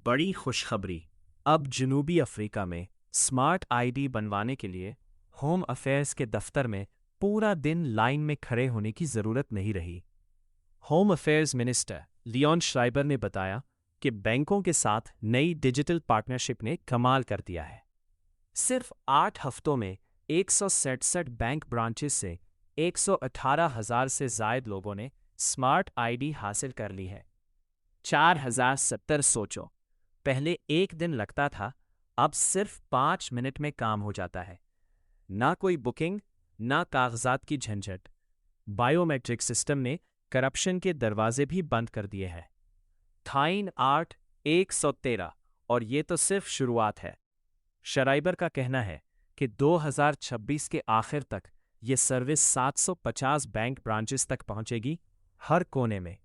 बड़ी खुशखबरी। अब जनूबी अफ्रीका में स्मार्ट आईडी बनवाने के लिए होम अफेयर्स के दफ्तर में पूरा दिन लाइन में खड़े होने की ज़रूरत नहीं रही। होम अफेयर्स मिनिस्टर लियोन श्राइबर ने बताया कि बैंकों के साथ नई डिजिटल पार्टनरशिप ने कमाल कर दिया है। सिर्फ 8 हफ्तों में 167 बैंक ब्रांचेस से 118,000 से ज़ायद लोगों ने स्मार्ट आईडी हासिल कर ली है। 4070। सोचो, पहले एक दिन लगता था, अब सिर्फ 5 मिनट में काम हो जाता है। ना कोई बुकिंग, ना कागजात की झंझट। बायोमेट्रिक सिस्टम ने करप्शन के दरवाजे भी बंद कर दिए हैं। थाइन 8 113, और ये तो सिर्फ शुरुआत है। श्राइबर का कहना है कि 2026 के आखिर तक ये सर्विस 750 बैंक ब्रांचेस तक पहुंचेगी, हर कोने में।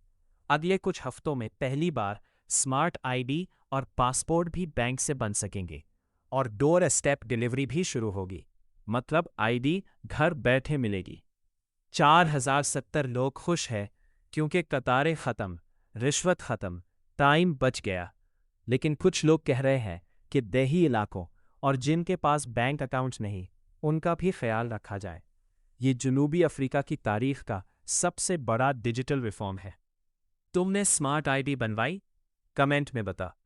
अगले कुछ हफ्तों में पहली बार स्मार्ट आईडी और पासपोर्ट भी बैंक से बन सकेंगे और डोर स्टेप डिलीवरी भी शुरू होगी। मतलब आईडी घर बैठे मिलेगी। 4070 लोग खुश हैं क्योंकि कतारें खत्म, रिश्वत खत्म, टाइम बच गया। लेकिन कुछ लोग कह रहे हैं कि देही इलाकों और जिनके पास बैंक अकाउंट्स नहीं, उनका भी ख्याल रखा जाए। ये जनूबी अफ्रीका की तारीख का सबसे बड़ा डिजिटल रिफॉर्म है। तुमने स्मार्ट आईडी बनवाई? कमेंट में बता।